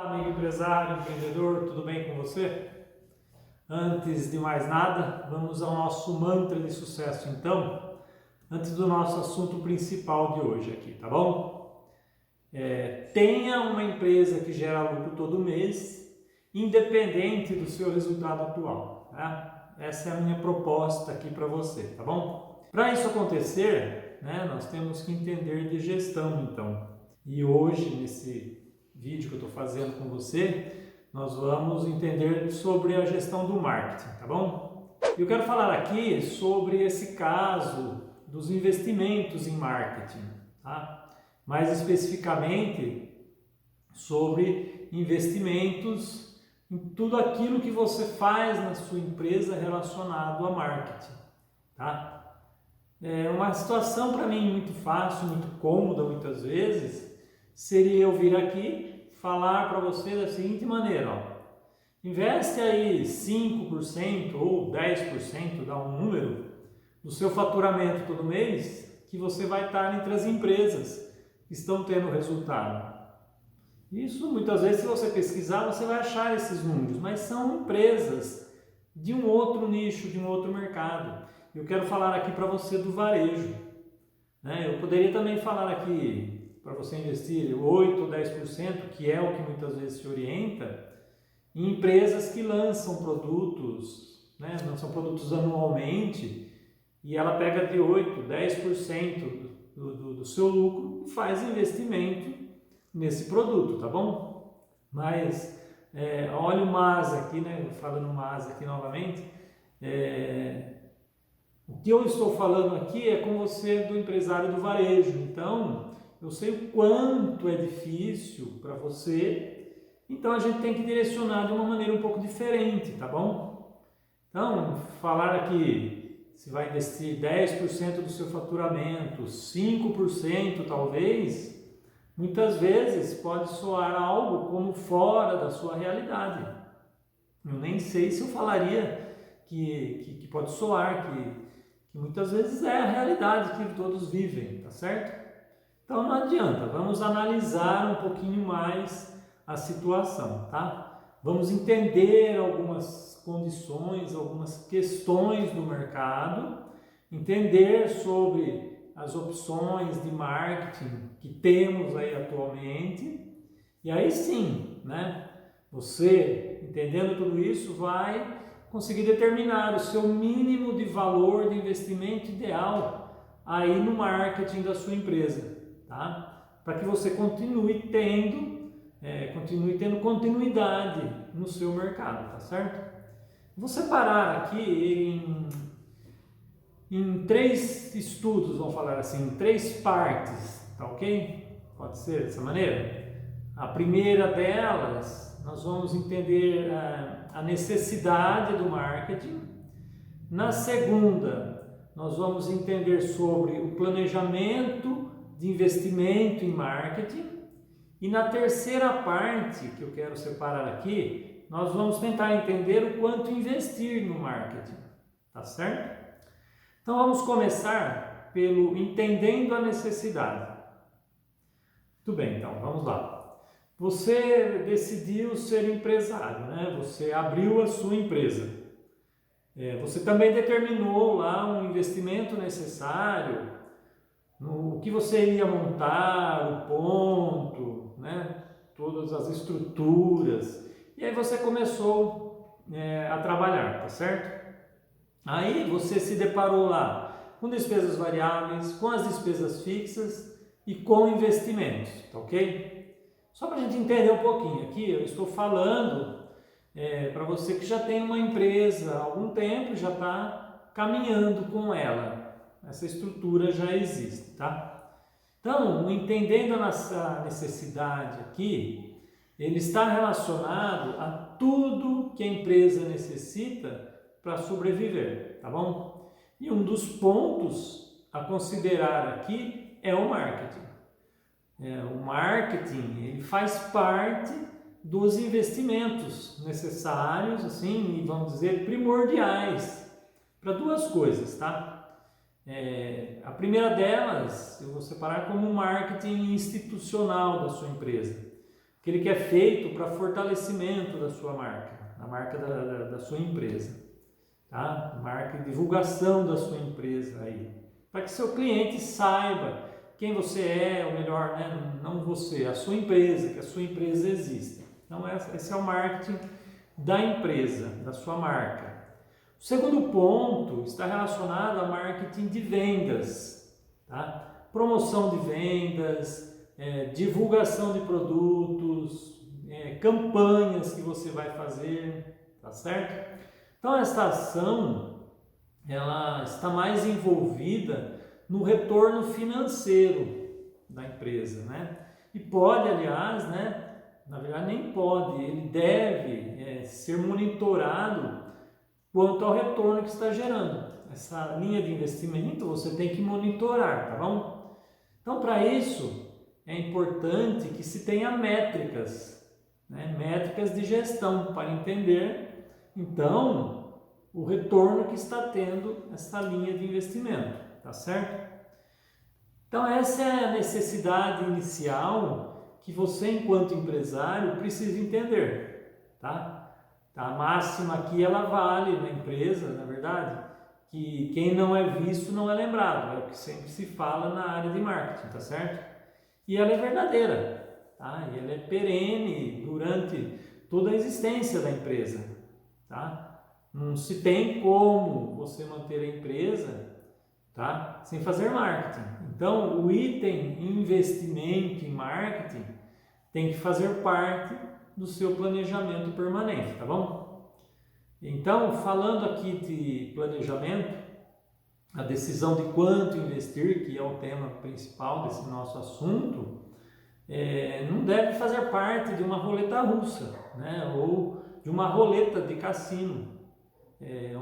Amigo empresário, empreendedor, tudo bem com você? Antes de mais nada, vamos ao nosso mantra de sucesso então, antes do nosso assunto principal de hoje aqui, tá bom? Tenha uma empresa que gera lucro todo mês, independente do seu resultado atual, tá? Essa é a minha proposta aqui para você, tá bom? Para isso acontecer, nós temos que entender de gestão então. E hoje, nesse vídeo que eu estou fazendo com você, nós vamos entender sobre a gestão do marketing, tá bom? Eu quero falar aqui sobre esse caso dos investimentos em marketing, tá? Mais especificamente sobre investimentos em tudo aquilo que você faz na sua empresa relacionado a marketing, tá? É uma situação para mim muito fácil, muito cômoda muitas vezes, seria eu vir aqui falar para você da seguinte maneira, ó, investe aí 5% ou 10%, dá um número, do seu faturamento todo mês, que você vai estar entre as empresas que estão tendo resultado. Isso muitas vezes, se você pesquisar, você vai achar esses números, mas são empresas de um outro nicho, de um outro mercado. Eu quero falar aqui para você do varejo. Eu poderia também falar aqui para você investir 8 ou 10%, que é o que muitas vezes se orienta, em empresas que lançam produtos, lançam produtos anualmente, e ela pega de 8, 10% do seu lucro e faz investimento nesse produto, tá bom? Mas olha o MAS aqui, falando MAS aqui novamente, o que eu estou falando aqui é com você do empresário do varejo, então eu sei o quanto é difícil para você, então a gente tem que direcionar de uma maneira um pouco diferente, tá bom? Então, falar aqui, se vai investir 10% do seu faturamento, 5% talvez, muitas vezes pode soar algo como fora da sua realidade. Eu nem sei se eu falaria que pode soar, que muitas vezes é a realidade que todos vivem, tá certo? Então não adianta, vamos analisar um pouquinho mais a situação, tá? Vamos entender algumas condições, algumas questões do mercado, entender sobre as opções de marketing que temos aí atualmente, e aí sim, você entendendo tudo isso vai conseguir determinar o seu mínimo de valor de investimento ideal aí no marketing da sua empresa, tá? Para que você continue tendo continuidade no seu mercado, tá certo? Vou separar aqui em 3 estudos, vamos falar assim, em 3 partes, tá ok? Pode ser dessa maneira? A primeira delas, nós vamos entender a necessidade do marketing. Na segunda, nós vamos entender sobre o planejamento de investimento em marketing. E na terceira parte, que eu quero separar aqui, nós vamos tentar entender o quanto investir no marketing, tá certo? Então vamos começar pelo entendendo a necessidade. Muito bem, então vamos lá. Você decidiu ser empresário, Você abriu a sua empresa. Você também determinou lá um investimento necessário, no que você iria montar, o ponto, todas as estruturas. E aí você começou a trabalhar, tá certo? Aí você se deparou lá com despesas variáveis, com as despesas fixas e com investimentos, tá ok? Só para a gente entender um pouquinho aqui, eu estou falando para você que já tem uma empresa há algum tempo, já está caminhando com ela, essa estrutura já existe, tá? Então, entendendo a nossa necessidade aqui, ele está relacionado a tudo que a empresa necessita para sobreviver, tá bom? E um dos pontos a considerar aqui é o marketing. O marketing ele faz parte dos investimentos necessários, assim, e vamos dizer primordiais para 2 coisas, tá? A primeira delas eu vou separar como marketing institucional da sua empresa. aquele que é feito para fortalecimento da sua marca, a marca da sua empresa, tá? Marca e divulgação da sua empresa aí, para que seu cliente saiba quem você é, ou melhor, né? Não você, a sua empresa, que a sua empresa exista. Então esse é o marketing da empresa, da sua marca. O segundo ponto está relacionado a marketing de vendas, tá? Promoção de vendas, divulgação de produtos, campanhas que você vai fazer, tá certo? Então esta ação, ela está mais envolvida no retorno financeiro da empresa, né? E pode, aliás, né? Na verdade nem pode, ele deve ser monitorado quanto ao retorno que está gerando. Essa linha de investimento você tem que monitorar, tá bom? Então, para isso, é importante que se tenha métricas, né? Métricas de gestão para entender, então, o retorno que está tendo essa linha de investimento, tá certo? Então, essa é a necessidade inicial que você, enquanto empresário, precisa entender, tá? A máxima aqui, ela vale na empresa, na verdade, que quem não é visto não é lembrado, é o que sempre se fala na área de marketing, tá certo? E ela é verdadeira, tá? E ela é perene durante toda a existência da empresa, tá? Não se tem como você manter a empresa, tá? Sem fazer marketing. Então, o item investimento em marketing tem que fazer parte do seu planejamento permanente, tá bom? Então, falando aqui de planejamento, a decisão de quanto investir, que é o tema principal desse nosso assunto, não deve fazer parte de uma roleta russa, né? Ou de uma roleta de cassino,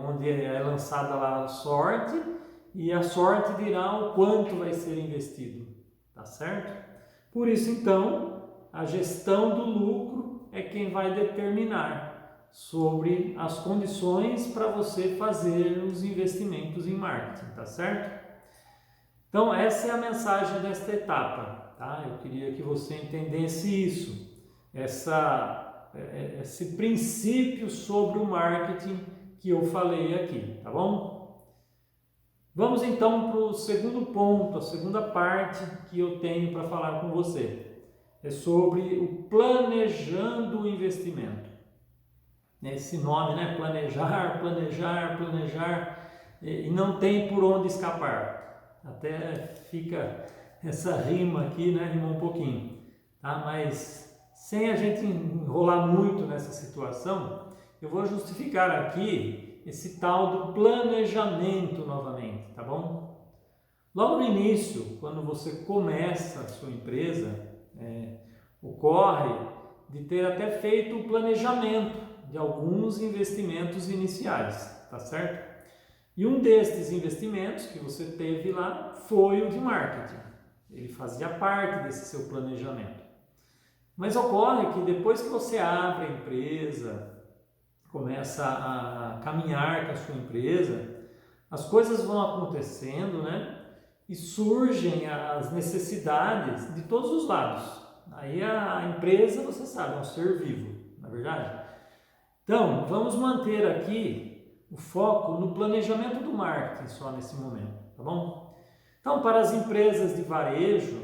onde é lançada lá a sorte e a sorte dirá o quanto vai ser investido, tá certo? Por isso, então, a gestão do lucro é quem vai determinar sobre as condições para você fazer os investimentos em marketing, tá certo? Então, essa é a mensagem desta etapa, tá? Eu queria que você entendesse isso, esse princípio sobre o marketing que eu falei aqui, tá bom? Vamos então para o segundo ponto, a segunda parte que eu tenho para falar com você. É sobre o planejando o investimento. Esse nome, né? Planejar, planejar, planejar, e não tem por onde escapar. Até fica essa rima aqui, né? Rima um pouquinho, tá? Mas sem a gente enrolar muito nessa situação, eu vou justificar aqui esse tal do planejamento novamente, tá bom? Logo no início, quando você começa a sua empresa, ocorre de ter até feito o planejamento de alguns investimentos iniciais, tá certo? E um destes investimentos que você teve lá foi o de marketing. Ele fazia parte desse seu planejamento. Mas ocorre que depois que você abre a empresa, começa a caminhar com a sua empresa, as coisas vão acontecendo, né? E surgem as necessidades de todos os lados. Aí a empresa, você sabe, é um ser vivo, na verdade. Então, vamos manter aqui o foco no planejamento do marketing só nesse momento, tá bom? Então, para as empresas de varejo,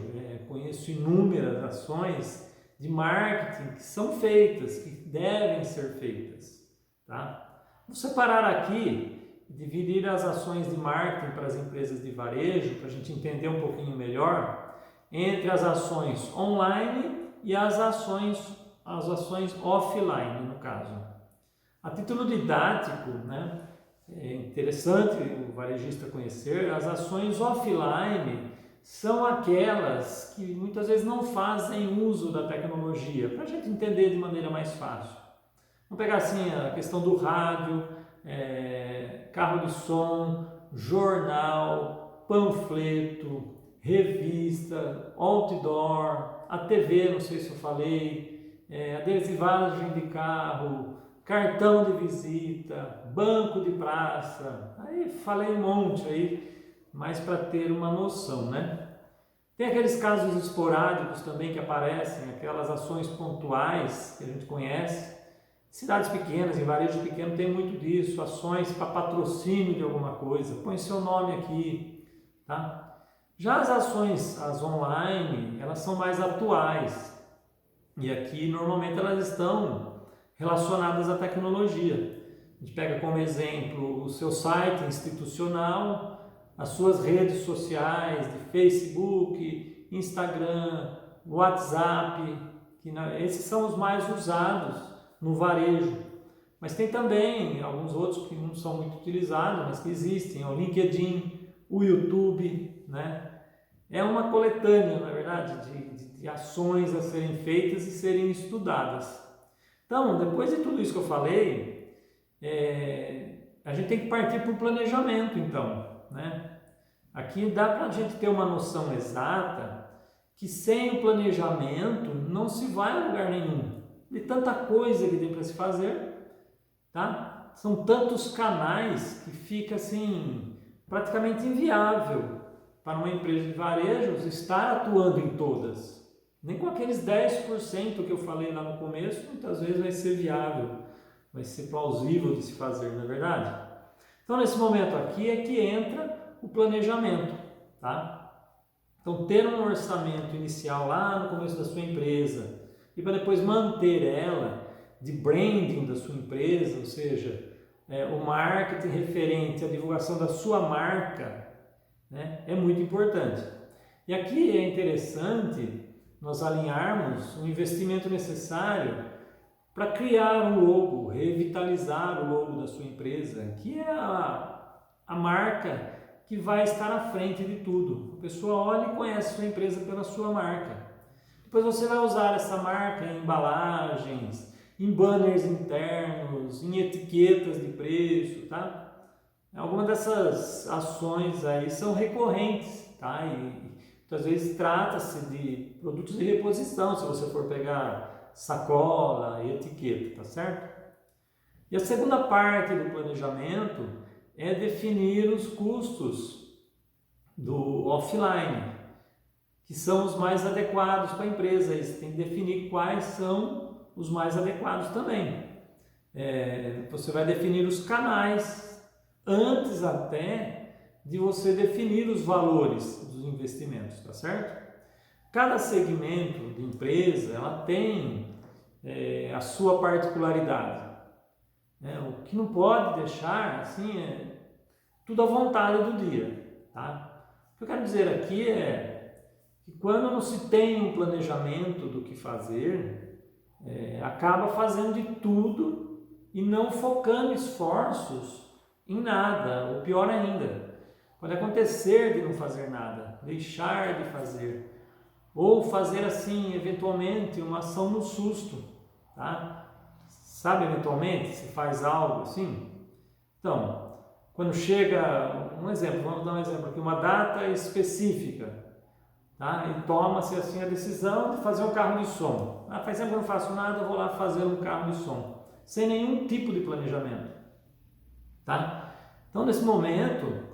conheço inúmeras ações de marketing que são feitas, que devem ser feitas, tá? Vou separar aqui e dividir as ações de marketing para as empresas de varejo, para a gente entender um pouquinho melhor, entre as ações online e as ações offline, no caso. A título didático, né, é interessante o varejista conhecer, as ações offline são aquelas que muitas vezes não fazem uso da tecnologia, para a gente entender de maneira mais fácil. Vamos pegar assim a questão do rádio, carro de som, jornal, panfleto, revista, outdoor, a TV, não sei se eu falei, adesivagem de carro, cartão de visita, banco de praça, aí falei um monte aí, mas para ter uma noção, né? Tem aqueles casos esporádicos também que aparecem, aquelas ações pontuais que a gente conhece. Cidades pequenas, em varejo pequeno tem muito disso, ações para patrocínio de alguma coisa, põe seu nome aqui, tá? Já as ações, as online, elas são mais atuais e aqui normalmente elas estão relacionadas à tecnologia. A gente pega como exemplo o seu site institucional, as suas redes sociais de Facebook, Instagram, WhatsApp, esses são os mais usados no varejo. Mas tem também alguns outros que não são muito utilizados, mas que existem, o LinkedIn, o YouTube, né? É uma coletânea, na verdade, de ações a serem feitas e serem estudadas. Então, depois de tudo isso que eu falei, a gente tem que partir para o planejamento, então, né? Aqui dá para a gente ter uma noção exata que sem o planejamento não se vai a lugar nenhum. De tanta coisa que tem para se fazer, tá? São tantos canais que fica assim praticamente inviável para uma empresa de varejos estar atuando em todas. Nem com aqueles 10% que eu falei lá no começo, muitas vezes vai ser viável, vai ser plausível de se fazer, não é verdade? Então, nesse momento aqui é que entra o planejamento, tá? Então, ter um orçamento inicial lá no começo da sua empresa e para depois manter ela de branding da sua empresa, ou seja, o marketing referente à divulgação da sua marca, né, é muito importante. E aqui é interessante nós alinharmos o investimento necessário para criar um logo, revitalizar o logo da sua empresa, que é a marca que vai estar à frente de tudo. A pessoa olha e conhece a sua empresa pela sua marca. Depois você vai usar essa marca em embalagens, em banners internos, em etiquetas de preço, tá? Algumas dessas ações aí são recorrentes, tá? E muitas vezes trata-se de produtos de reposição, se você for pegar sacola e etiqueta, tá certo? E a segunda parte do planejamento é definir os custos do offline, que são os mais adequados para a empresa. Você tem que definir quais são os mais adequados também. Você vai definir os canais antes até de você definir os valores dos investimentos, tá certo? Cada segmento de empresa ela tem a sua particularidade. O que não pode deixar assim tudo à vontade do dia, tá? O que eu quero dizer aqui é que quando não se tem um planejamento do que fazer, acaba fazendo de tudo e não focando esforços em nada, ou pior ainda, pode acontecer de não fazer nada, deixar de fazer, ou fazer assim, eventualmente, uma ação no susto, tá? Sabe, eventualmente, se faz algo assim? Então, quando chega, vamos dar um exemplo aqui, uma data específica, tá? E toma-se assim a decisão de fazer um carro de som. Faz tempo que eu não faço nada, eu vou lá fazer um carro de som, sem nenhum tipo de planejamento, tá? Então, nesse momento,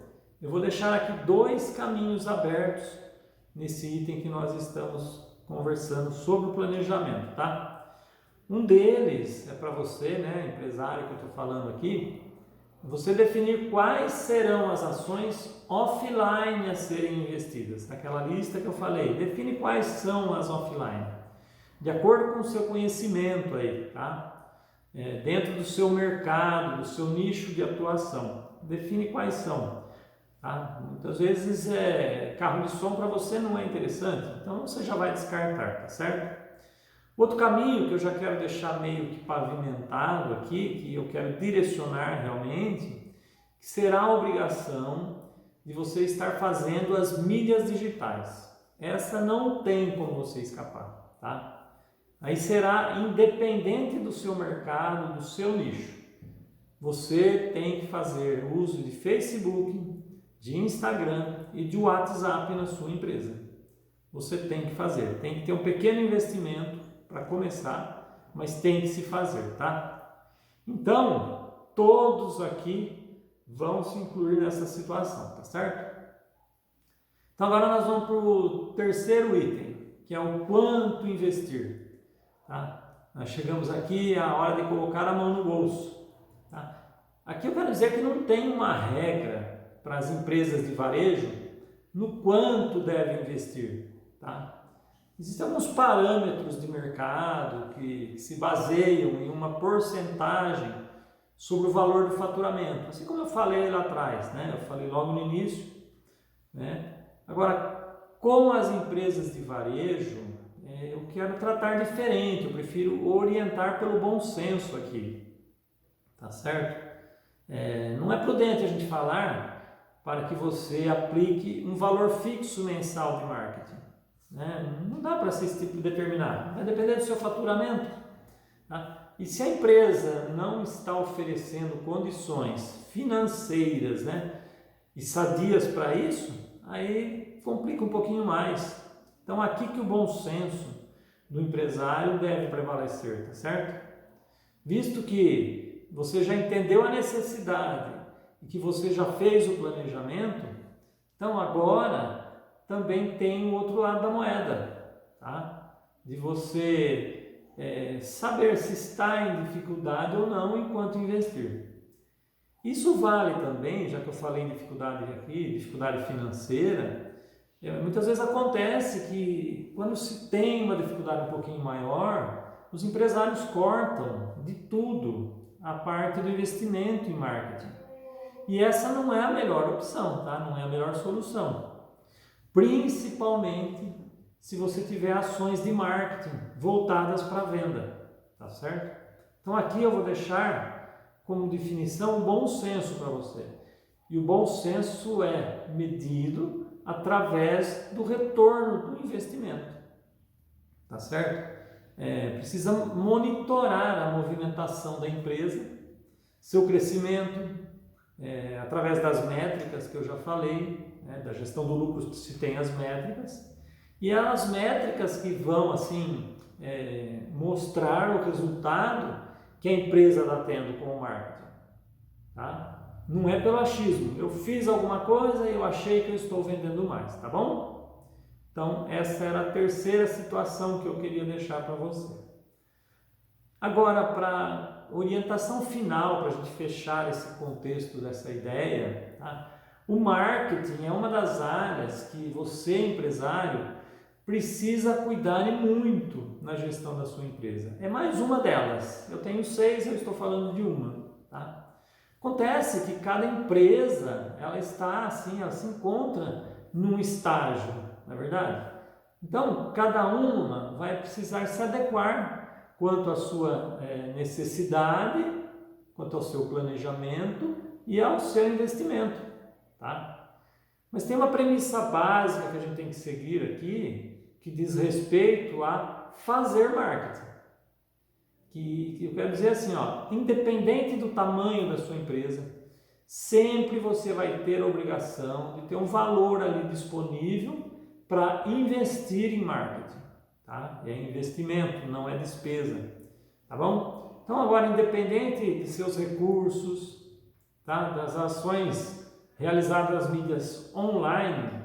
eu vou deixar aqui 2 caminhos abertos nesse item que nós estamos conversando sobre o planejamento, tá? Um deles é para você, né, empresário que eu estou falando aqui, você definir quais serão as ações offline a serem investidas. Naquela lista que eu falei, define quais são as offline, de acordo com o seu conhecimento aí, tá? Dentro do seu mercado, do seu nicho de atuação, define quais são. Tá? Muitas vezes carro de som para você não é interessante, então você já vai descartar, tá certo? Outro caminho que eu já quero deixar meio que pavimentado aqui, que eu quero direcionar realmente, que será a obrigação de você estar fazendo as mídias digitais. Essa não tem como você escapar, tá? Aí será independente do seu mercado, do seu nicho. Você tem que fazer uso de Facebook, de Instagram e de WhatsApp na sua empresa. Você tem que fazer, tem que ter um pequeno investimento para começar, mas tem que se fazer, tá? Então, todos aqui vão se incluir nessa situação, tá certo? Então agora nós vamos para o terceiro item, que é o quanto investir. Tá? Nós chegamos aqui à hora de colocar a mão no bolso. Tá? Aqui eu quero dizer que não tem uma regra para as empresas de varejo no quanto devem investir. Tá? Existem alguns parâmetros de mercado que se baseiam em uma porcentagem sobre o valor do faturamento, assim como eu falei lá atrás, né? Eu falei logo no início, né? Agora, com as empresas de varejo, eu quero tratar diferente, eu prefiro orientar pelo bom senso aqui, tá certo? Não é prudente a gente falar para que você aplique um valor fixo mensal de marketing, né? Não dá para ser esse tipo determinado, vai depender do seu faturamento, tá? E se a empresa não está oferecendo condições financeiras, né, e sadias para isso, aí complica um pouquinho mais. Então aqui que o bom senso do empresário deve prevalecer, tá certo? Visto que você já entendeu a necessidade e que você já fez o planejamento, então agora também tem o outro lado da moeda, tá? De você saber se está em dificuldade ou não enquanto investir. Isso vale também, já que eu falei em dificuldade aqui, dificuldade financeira, muitas vezes acontece que quando se tem uma dificuldade um pouquinho maior, os empresários cortam de tudo a parte do investimento em marketing. E essa não é a melhor opção, tá? Não é a melhor solução. Principalmente se você tiver ações de marketing voltadas para a venda, tá certo? Então aqui eu vou deixar como definição o bom senso para você. E o bom senso é medido através do retorno do investimento, tá certo? Precisa monitorar a movimentação da empresa, seu crescimento, através das métricas que eu já falei, né, da gestão do lucro se tem as métricas, e as métricas que vão assim mostrar o resultado que a empresa está tendo com o marketing, tá? Não é pelo achismo, eu fiz alguma coisa e eu achei que eu estou vendendo mais, tá bom? Então essa era a terceira situação que eu queria deixar para você. Agora, para orientação final, para a gente fechar esse contexto dessa ideia, tá? O marketing é uma das áreas que você, empresário, precisa cuidar muito na gestão da sua empresa. É mais uma delas. Eu tenho 6, eu estou falando de uma, tá? Acontece que cada empresa, ela está assim, ela se encontra num estágio, não é verdade? Então, cada uma vai precisar se adequar quanto à sua necessidade, quanto ao seu planejamento e ao seu investimento, tá? Mas tem uma premissa básica que a gente tem que seguir aqui, que diz respeito a fazer marketing. Que eu quero dizer assim, ó, independente do tamanho da sua empresa, sempre você vai ter a obrigação de ter um valor ali disponível para investir em marketing, tá? É investimento, não é despesa, tá bom? Então agora, independente de seus recursos, tá? Das ações realizadas nas mídias online,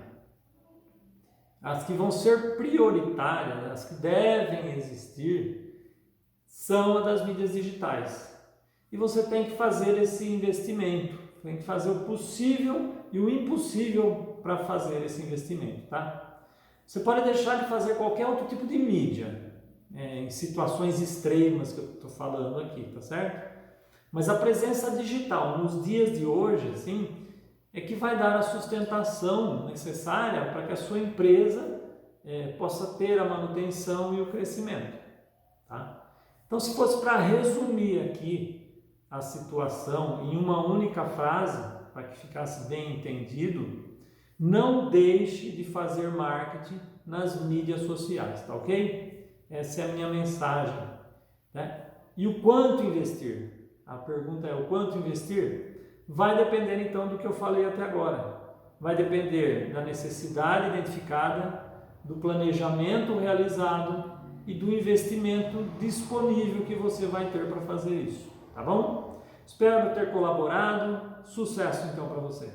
as que vão ser prioritárias, as que devem existir, são as das mídias digitais. E você tem que fazer esse investimento, tem que fazer o possível e o impossível para fazer esse investimento, tá? Você pode deixar de fazer qualquer outro tipo de mídia, em situações extremas que eu estou falando aqui, tá certo? Mas a presença digital nos dias de hoje, assim, é que vai dar a sustentação necessária para que a sua empresa possa ter a manutenção e o crescimento, tá? Então, se fosse para resumir aqui a situação em uma única frase, para que ficasse bem entendido, não deixe de fazer marketing nas mídias sociais, tá ok? Essa é a minha mensagem, né? E o quanto investir? A pergunta é o quanto investir? Vai depender então do que eu falei até agora. Vai depender da necessidade identificada, do planejamento realizado e do investimento disponível que você vai ter para fazer isso, tá bom? Espero ter colaborado. Sucesso então para você.